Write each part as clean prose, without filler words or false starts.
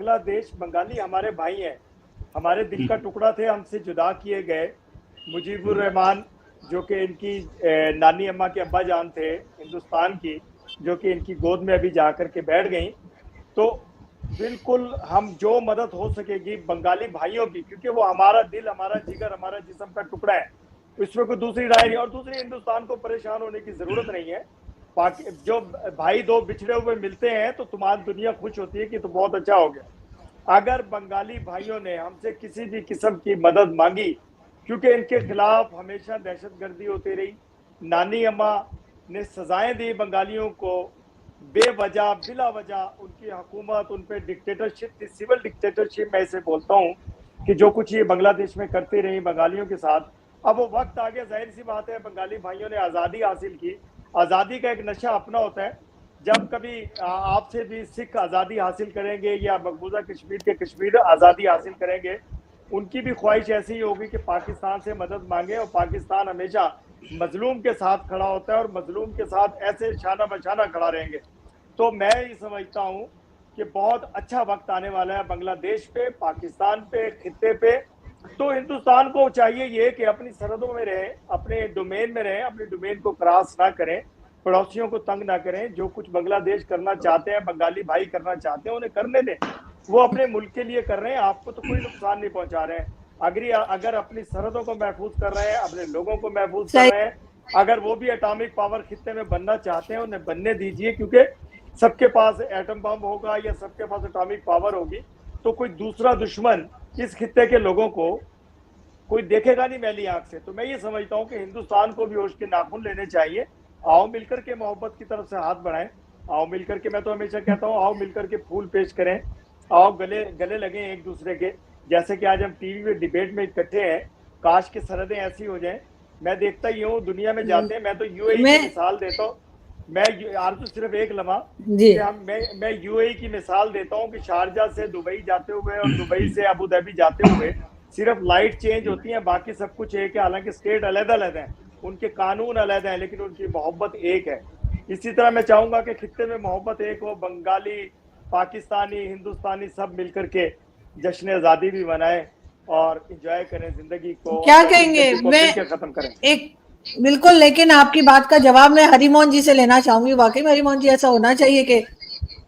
बांग्लादेश, बंगाली हमारे भाई हैं, हमारे दिल का टुकड़ा थे, हमसे जुदा किए गए। मुजीबुर रहमान जो कि इनकी नानी अम्मा के अब्बा जान थे हिंदुस्तान की, जो कि इनकी गोद में अभी जाकर के बैठ गई। तो बिल्कुल हम जो मदद हो सकेगी बंगाली भाइयों की, क्योंकि वो हमारा दिल, हमारा जिगर, हमारा जिस्म का टुकड़ा है, इसमें कोई दूसरी राय नहीं। और दूसरी, हिंदुस्तान को परेशान होने की जरूरत नहीं है। जो भाई दो बिछड़े हुए मिलते हैं तो तुम्हारी दुनिया खुश होती है कि तो बहुत अच्छा हो गया। अगर बंगाली भाइयों ने हमसे किसी भी किस्म की मदद मांगी, क्योंकि इनके खिलाफ हमेशा दहशतगर्दी होती रही, नानी अम्मा ने सजाएं दी बंगालियों को, बेवजह बिला वजह उनकी हुकूमत उन पर डिक्टेटरशिप थी, सिविल डिक्टेटरशिप मैं इसे बोलता हूँ, कि जो कुछ ये बांग्लादेश में करती रही बंगालियों के साथ। अब वो वक्त आ गया, जाहिर सी बात है, बंगाली भाइयों ने आज़ादी हासिल की। आज़ादी का एक नशा अपना होता है। जब कभी आपसे भी सिख आज़ादी हासिल करेंगे या मकबूजा कश्मीर के कश्मीर आज़ादी हासिल करेंगे, उनकी भी ख्वाहिश ऐसी ही होगी कि पाकिस्तान से मदद मांगे। और पाकिस्तान हमेशा मजलूम के साथ खड़ा होता है और मजलूम के साथ ऐसे शाना बशाना खड़ा रहेंगे। तो मैं ये समझता हूँ कि बहुत अच्छा वक्त आने वाला है बांग्लादेश पे, पाकिस्तान पे, खित्ते पे। तो हिंदुस्तान को चाहिए ये कि अपनी सरहदों में रहे, अपने डोमेन में रहे, अपने डोमेन को क्रॉस ना करें, पड़ोसियों को तंग ना करें। जो कुछ बांग्लादेश करना चाहते हैं, बंगाली भाई करना चाहते हैं, उन्हें करने दें। वो अपने मुल्क के लिए कर रहे हैं, आपको तो कोई नुकसान नहीं पहुंचा रहे हैं। अगर अपनी सरहदों को महफूज कर रहे हैं, अपने लोगों को महफूज कर रहे हैं, अगर वो भी एटॉमिक पावर खित्ते में बनना चाहते हैं, उन्हें बनने दीजिए। क्योंकि सबके पास एटम बम होगा या सबके पास एटॉमिक पावर होगी, तो कोई दूसरा दुश्मन इस खित्ते के लोगों को कोई देखेगा नहीं मैली आंख से। तो मैं ये समझता हूँ कि हिंदुस्तान को भी होश के नाखून लेने चाहिए। आओ मिलकर के मोहब्बत की तरफ से हाथ बढ़ाएं, आओ मिलकर के, मैं तो हमेशा कहता हूँ, आओ मिलकर के फूल पेश करें, आओ गले गले लगे एक दूसरे के। जैसे कि आज हम टीवी में डिबेट में इकट्ठे हैं, काश की सरहदें ऐसी हो जाएं। मैं देखता ही हूँ दुनिया में जाते हैं, मैं तो यूएई की मिसाल देता हूँ। मैं तो सिर्फ एक लम्हा मैं यूएई की मिसाल देता हूँ कि शारजा से दुबई जाते हुए और दुबई से अबू धाबी जाते हुए सिर्फ लाइट चेंज होती है, बाकी सब कुछ एक है। हालांकि स्टेट अलग अलग है, उनके कानून अलग हैं, लेकिन उनकी मोहब्बत एक है। इसी तरह मैं चाहूंगा कि खित्ते में मोहब्बत एक हो, बंगाली, पाकिस्तानी, हिंदुस्तानी सब मिलकर के जश्न आज़ादी भी मनाएं और एंजॉय करें जिंदगी को। क्या कहेंगे? मैं खत्म करें एक बिल्कुल, लेकिन आपकी बात का जवाब मैं हरिमोहन जी से लेना चाहूंगी। वाकई में हरिमोहन जी, ऐसा होना चाहिए कि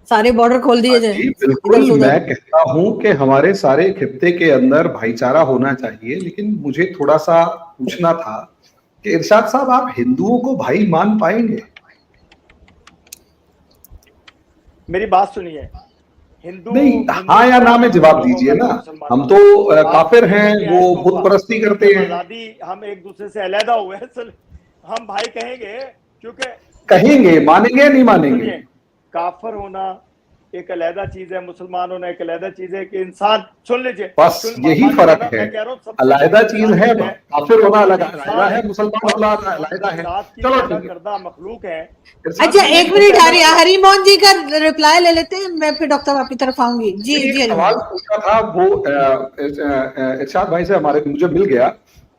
सारे बॉर्डर खोल दिए जाए? बिल्कुल, मैं कहता हूं कि हमारे सारे खित्ते के अंदर भाईचारा होना चाहिए। लेकिन मुझे थोड़ा सा पूछना था कि इरशाद साहब, आप हिंदुओं को भाई मान पाएंगे? मेरी बात सुनिए, हिंदू नहीं, हाँ या ना में जवाब दीजिए ना। हम तो काफिर हैं, वो बुत परस्ती करते हैं। आजादी, हम एक दूसरे से अलहदा हुए हैं, हम भाई कहेंगे, क्योंकि कहेंगे, मानेंगे नहीं मानेंगे? काफिर होना एक अलहदा चीज है, मुसलमान होना एक अलहदा चीज है। कि इंसान, सुन लीजिए, बस यही फर्क है। अलहदा चीज है, काफिर होना अलग है, मुसलमान होना अलग है। चलो ठीक है, मखलूक है। अच्छा, एक मिनट हरिमोहन जी का रिप्लाई ले लेते हैं, मैं फिर डॉक्टर आपकी तरफ आऊंगी। जी सवाल पूछा था वो इरशाद भाई से हमारे, मुझे मिल गया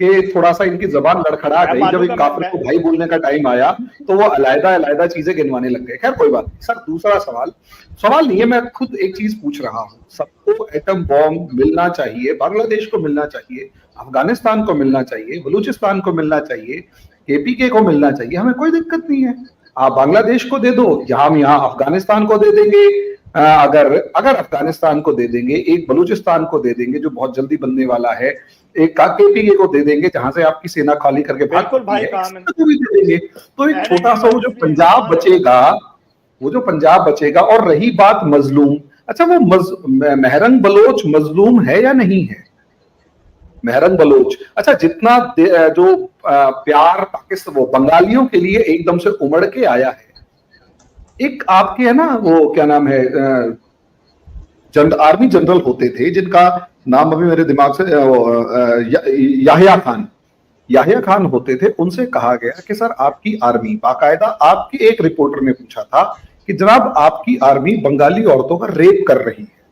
कि थोड़ा सा इनकी जबान लड़खड़ा गई जब एक काफिर को भाई बोलने का टाइम आया, तो वो अलग चीजें गिनवाने लग गए। खैर कोई बात नहीं सर। दूसरा सवाल नहीं है, मैं खुद एक चीज पूछ रहा हूँ। सबको एटम बॉम्ब मिलना चाहिए, बांग्लादेश को मिलना चाहिए, अफगानिस्तान को मिलना चाहिए, बलूचिस्तान को मिलना चाहिए, केपीके को मिलना चाहिए, हमें कोई दिक्कत नहीं है। आप बांग्लादेश को दे दो, हम यहाँ अफगानिस्तान को दे देंगे। अगर अफगानिस्तान को दे देंगे, एक बलूचिस्तान को दे देंगे जो बहुत जल्दी बनने वाला है, एक केपीके को दे देंगे जहां से आपकी सेना खाली करके भाग भाई तो भी दे देंगे। तो एक छोटा सा वो जो पंजाब बचेगा। और रही बात मजलूम, अच्छा वो मेहरंग बलोच मजलूम है या नहीं है? मेहरंग बलोच, अच्छा जितना जो प्यार पाकिस्तान वो बंगालियों के लिए एकदम से उमड़ के आया है। एक आपके है ना, वो क्या नाम है, आर्मी जनरल होते थे जिनका नाम अभी मेरे दिमाग से, याहिया खान होते थे। उनसे कहा गया कि सर आपकी आर्मी, बाकायदा आपकी एक रिपोर्टर ने पूछा था कि जनाब आपकी आर्मी बंगाली औरतों का रेप कर रही है,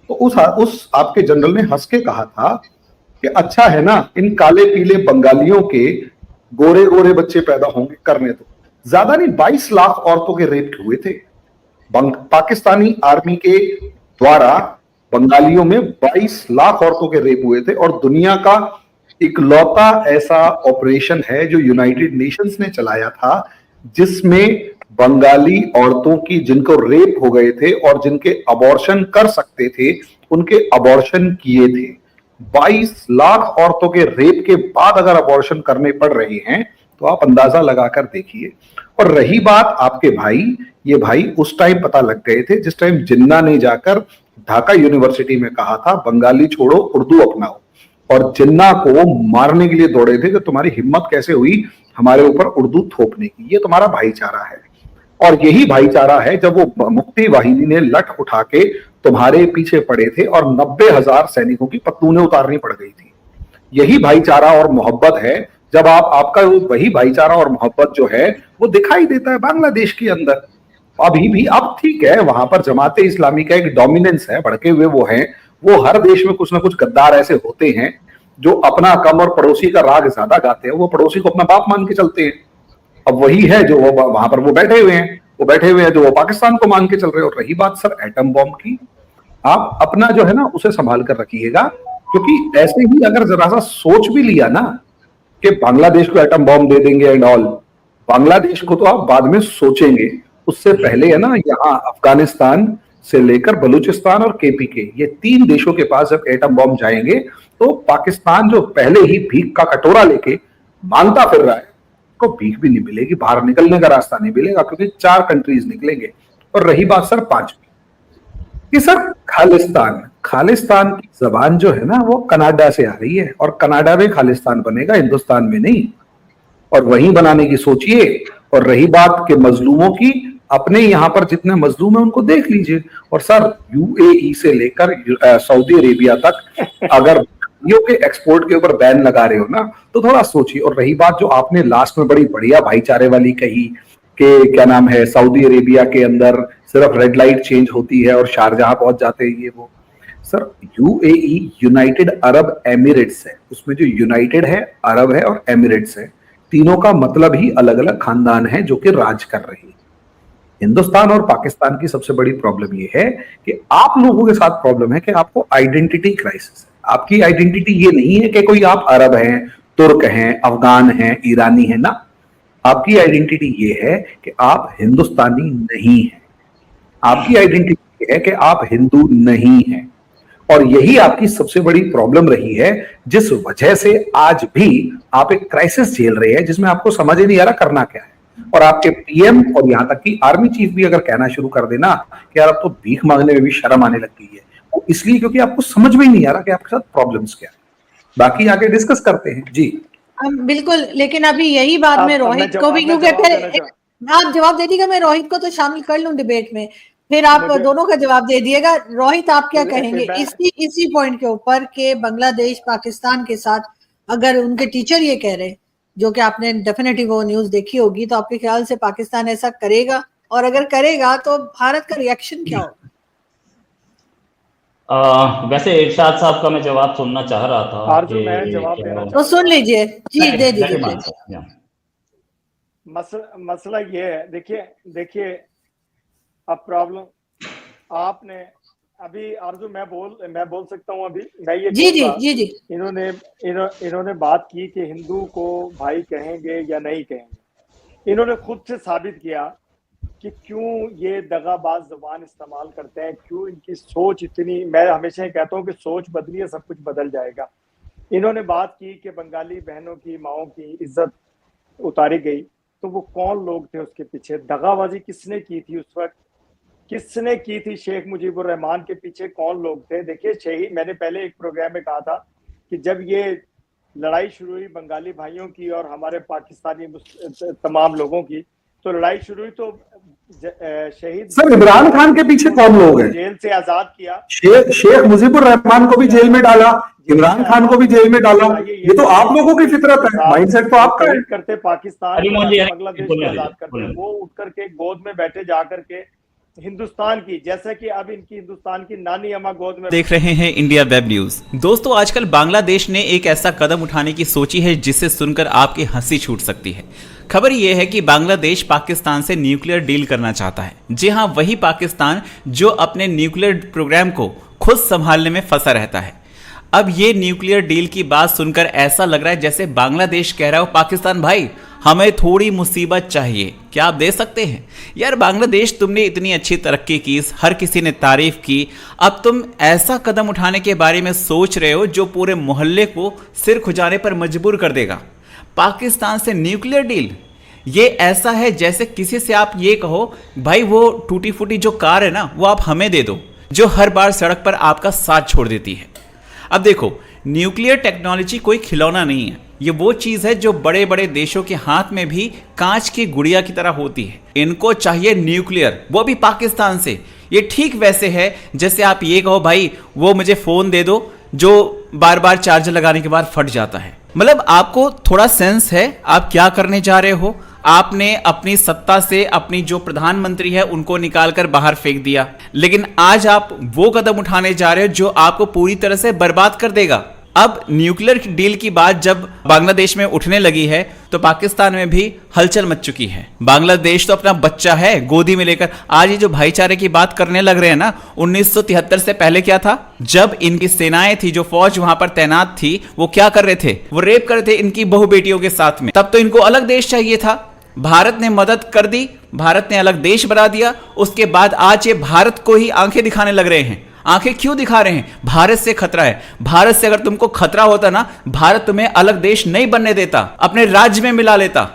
तो उस आपके जनरल ने हंस के कहा था कि अच्छा है ना, इन काले पीले बंगालियों के गोरे गोरे बच्चे पैदा होंगे, करने दो। ज्यादा नहीं, 22 लाख औरतों के रेप हुए थे पाकिस्तानी आर्मी के द्वारा बंगालियों में 22 लाख औरतों के रेप हुए थे, और दुनिया का इकलौता ऐसा ऑपरेशन है जो यूनाइटेड नेशंस ने चलाया था, जिसमें बंगाली औरतों की जिनको रेप हो गए थे और जिनके अबॉर्शन कर सकते थे, उनके अबॉर्शन किए थे। 22 लाख औरतों के रेप के बाद अगर अबॉर्शन करने पड़ रहे हैं तो आप अंदाजा लगाकर देखिए। और रही बात आपके भाई, ये भाई उस टाइम पता लग गए थे जिस टाइम जिन्ना ने जाकर ढाका यूनिवर्सिटी में कहा था बंगाली छोड़ो उर्दू अपनाओ, और जिन्ना को मारने के लिए दौड़े थे कि तुम्हारी हिम्मत कैसे हुई हमारे ऊपर उर्दू थोपने की। ये तुम्हारा भाईचारा है, और यही भाईचारा है जब वो मुक्ति वाहिनी ने लठ उठा के तुम्हारे पीछे पड़े थे और 90,000 सैनिकों की पतलूनें उतारनी पड़ गई थी। यही भाईचारा और मोहब्बत है जब आपका वही भाईचारा और मोहब्बत जो है वो दिखाई देता है बांग्लादेश के अंदर। अभी भी अब ठीक है, वहां पर जमाते इस्लामी का एक डोमिनेंस है, भड़के हुए वो हैं, वो हर देश में कुछ ना कुछ गद्दार ऐसे होते हैं जो अपना कम और पड़ोसी का राग ज्यादा गाते हैं, वो पड़ोसी को अपना बाप मान के चलते हैं। अब वही है जो वो वहां पर वो बैठे हुए हैं जो वो पाकिस्तान को मान के चल रहे हैं। और रही बात सर एटम बॉम्ब की, आप अपना जो है ना उसे संभाल कर रखिएगा, क्योंकि ऐसे ही अगर जरा सा सोच भी लिया ना कि बांग्लादेश को एटम बॉम्ब दे देंगे एंड ऑल, बांग्लादेश को तो आप बाद में सोचेंगे, उससे पहले है ना यहाँ अफगानिस्तान से लेकर बलूचिस्तान और केपीके, ये 3 देशों के पास जब एटम बॉम्ब जाएंगे तो पाकिस्तान जो पहले ही भीख का कटोरा लेके मांगता फिर रहा है, को भीख भी नहीं मिलेगी, बाहर निकलने का रास्ता नहीं मिलेगा, क्योंकि 4 कंट्रीज निकलेंगे। और रही बात सर 5वीं कि सर खालिस्तान की जबान जो है ना वो कनाडा से आ रही है, और कनाडा में खालिस्तान बनेगा, हिंदुस्तान में नहीं, और वहीं बनाने की सोचिए। और रही बात के मजलूमों की, अपने यहां पर जितने मजलूम है उनको देख लीजिए। और सर यूएई से लेकर सऊदी अरेबिया तक अगर के एक्सपोर्ट के ऊपर बैन लगा रहे हो ना तो थोड़ा सोचिए। और रही बात जो आपने लास्ट में बड़ी बढ़िया भाईचारे वाली कही कि क्या नाम है, सऊदी अरेबिया के अंदर सिर्फ रेड लाइट चेंज होती है और शारजहां पहुंच जाते हैं, ये वो sir UAE United Arab Emirates है, उसमें जो यूनाइटेड है, अरब है और एमिरेट्स है, तीनों का मतलब ही अलग अलग खानदान है जो कि राज कर रही है। हिंदुस्तान और पाकिस्तान की सबसे बड़ी प्रॉब्लम ये है कि आप लोगों के साथ प्रॉब्लम है कि आपको आइडेंटिटी क्राइसिस है। आपकी आइडेंटिटी ये नहीं है कि कोई आप अरब हैं, तुर्क हैं, अफगान हैं, ईरानी हैं ना, आपकी आइडेंटिटी ये है कि आप हिंदुस्तानी नहीं हैं। आपकी आइडेंटिटी है कि आप हिंदू नहीं हैं, और यही आपकी सबसे बड़ी प्रॉब्लम रही है, जिस वजह से आज भी आप एक क्राइसिस झेल रहे हैं जिसमें आपको समझ ही नहीं आ रहा करना क्या है। और आपके पीएम और यहां तक कि आर्मी चीफ भी अगर कहना शुरू कर देना कि यार अब तो भीख मांगने में भी शर्म आने लग गई है, वो इसलिए क्योंकि आपको समझ में ही नहीं आ रहा कि आपके साथ प्रॉब्लम्स क्या है। बाकी आगे डिस्कस करते हैं जी। बिल्कुल, लेकिन अभी यही बात मैं रोहित को भी, क्योंकि फिर आप जवाब दे दीजिएगा, मैं रोहित को तो शामिल कर लूं डिबेट में, फिर आप दोनों का जवाब दे दिएगा। रोहित, आप क्या कहेंगे इसी पॉइंट के ऊपर कि बांग्लादेश पाकिस्तान के साथ, अगर उनके टीचर ये कह रहे, जो कि आपने डेफिनेटली वो न्यूज देखी होगी, तो आपके ख्याल से पाकिस्तान ऐसा करेगा, और अगर करेगा तो भारत का रिएक्शन क्या होगा? वैसे इरशाद साहब का मैं जवाब सुनना चाह रहा था कि मैं जवाब देना तो सुन लीजिए जी, दे दीजिए। मसला ये है, देखिए अब प्रॉब्लम आपने अभी आरजू, मैं बोल सकता हूँ अभी, मैं ये जी। इन्होंने बात की कि हिंदू को भाई कहेंगे या नहीं कहेंगे। इन्होंने खुद से साबित किया कि क्यों ये दगाबाज जुबान इस्तेमाल करते हैं, क्यों इनकी सोच इतनी, मैं हमेशा कहता हूँ कि सोच बदली है सब कुछ बदल जाएगा। इन्होंने बात की कि बंगाली बहनों की माओं की इज्जत उतारी गई, तो वो कौन लोग थे उसके पीछे? दगाबाजी किसने की थी उस वक्त, किसने की थी? शेख मुजीबुर रहमान के पीछे कौन लोग थे? देखिए शहीद, मैंने पहले एक प्रोग्राम में कहा था कि जब ये लड़ाई शुरू हुई बंगाली भाइयों की और हमारे पाकिस्तानी तमाम लोगों की, तो लड़ाई शुरू हुई तो शहीद सर इमरान खान के पीछे कौन लोग हैं? जेल से आजाद किया, शेख मुजीबुर रहमान को भी जेल में डाला, इमरान खान को भी जेल में डाला। ये तो आप लोगों की फितरत है, माइंडसेट तो आपका है। करते पाकिस्तान बांग्लादेश को आजाद करते, वो उठ करके गोद में बैठे जा करके हिंदुस्तान की, जैसे कि अब इनकी हिंदुस्तान की नानी अम्मा गोद में। देख रहे हैं इंडिया वेब न्यूज। दोस्तों, आजकल बांग्लादेश ने एक ऐसा कदम उठाने की सोची है जिसे सुनकर आपकी हंसी छूट सकती है। खबर यह है कि बांग्लादेश पाकिस्तान से न्यूक्लियर डील करना चाहता है। जी हां, वही पाकिस्तान जो अपने न्यूक्लियर प्रोग्राम को खुद संभालने में फंसा रहता है। अब ये न्यूक्लियर डील की बात सुनकर ऐसा लग रहा है जैसे बांग्लादेश कह रहा हो पाकिस्तान भाई हमें थोड़ी मुसीबत चाहिए, क्या आप दे सकते हैं? यार बांग्लादेश तुमने इतनी अच्छी तरक्की की, हर किसी ने तारीफ की, अब तुम ऐसा कदम उठाने के बारे में सोच रहे हो जो पूरे मोहल्ले को सिर खुजाने पर मजबूर कर देगा। पाकिस्तान से न्यूक्लियर डील, ये ऐसा है जैसे किसी से आप ये कहो भाई वो टूटी फूटी जो कार है ना वो आप हमें दे दो, जो हर बार सड़क पर आपका साथ छोड़ देती है। अब देखो न्यूक्लियर टेक्नोलॉजी कोई खिलौना नहीं है, ये वो चीज है जो बड़े बड़े देशों के हाथ में भी कांच की गुड़िया की तरह होती है। इनको चाहिए न्यूक्लियर, वो भी पाकिस्तान से। ये ठीक वैसे है जैसे आप ये कहो भाई वो मुझे फोन दे दो जो बार बार चार्जर लगाने के बाद फट जाता है। मतलब आपको थोड़ा सेंस है आप क्या करने जा रहे हो। आपने अपनी सत्ता से अपनी जो प्रधानमंत्री है उनको निकालकर बाहर फेंक दिया, लेकिन आज आप वो कदम उठाने जा रहे हो जो आपको पूरी तरह से बर्बाद कर देगा। अब न्यूक्लियर डील की बात जब बांग्लादेश में उठने लगी है तो पाकिस्तान में भी हलचल मच चुकी है। बांग्लादेश तो अपना बच्चा है गोदी में लेकर आज ये जो भाईचारे की बात करने लग रहे हैं ना, 1973 से पहले क्या था, जब इनकी सेनाएं थी, जो फौज वहां पर तैनात थी, वो क्या कर रहे थे, वो रेप कर रहे थे इनकी बहु बेटियों के साथ में। तब तो इनको अलग देश चाहिए था, भारत ने मदद कर दी, भारत ने अलग देश बना दिया। उसके बाद आज ये भारत को ही आंखें दिखाने लग रहे हैं। आंखें क्यों दिखा रहे हैं? भारत से खतरा है। भारत से अगर तुमको खतरा होता ना, भारत तुम्हें अलग देश नहीं बनने देता, अपने राज्य में मिला लेता।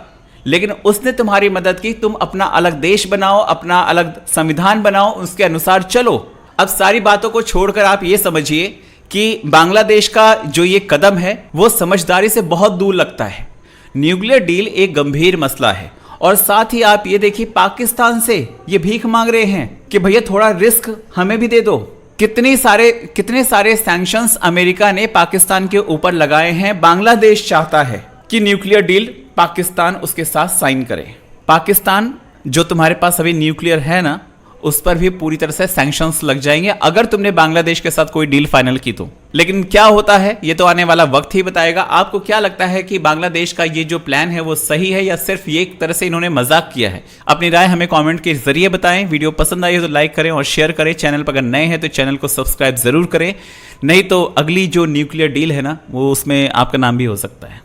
लेकिन उसने तुम्हारी मदद की, तुम अपना अलग देश बनाओ, अपना अलग संविधान बनाओ, उसके अनुसार चलो। अब सारी बातों को छोड़कर आप ये समझिए कि बांग्लादेश का जो ये कदम है वो समझदारी से बहुत दूर लगता है। न्यूक्लियर डील एक गंभीर मसला है और साथ ही आप ये देखिए पाकिस्तान से ये भीख मांग रहे हैं कि भैया थोड़ा रिस्क हमें भी दे दो। कितने सारे सैंक्शंस अमेरिका ने पाकिस्तान के ऊपर लगाए हैं। बांग्लादेश चाहता है कि न्यूक्लियर डील पाकिस्तान उसके साथ साइन करे। पाकिस्तान जो तुम्हारे पास अभी न्यूक्लियर है ना, उस पर भी पूरी तरह से सैंक्शंस लग जाएंगे अगर तुमने बांग्लादेश के साथ कोई डील फाइनल की तो। लेकिन क्या होता है ये तो आने वाला वक्त ही बताएगा। आपको क्या लगता है कि बांग्लादेश का ये जो प्लान है वो सही है या सिर्फ ये एक तरह से इन्होंने मजाक किया है? अपनी राय हमें कमेंट के जरिए बताएं। वीडियो पसंद आई हो तो लाइक करें और शेयर करें। चैनल पर अगर नए हैं तो चैनल को सब्सक्राइब जरूर करें, नहीं तो अगली जो न्यूक्लियर डील है ना वो उसमें आपका नाम भी हो सकता है।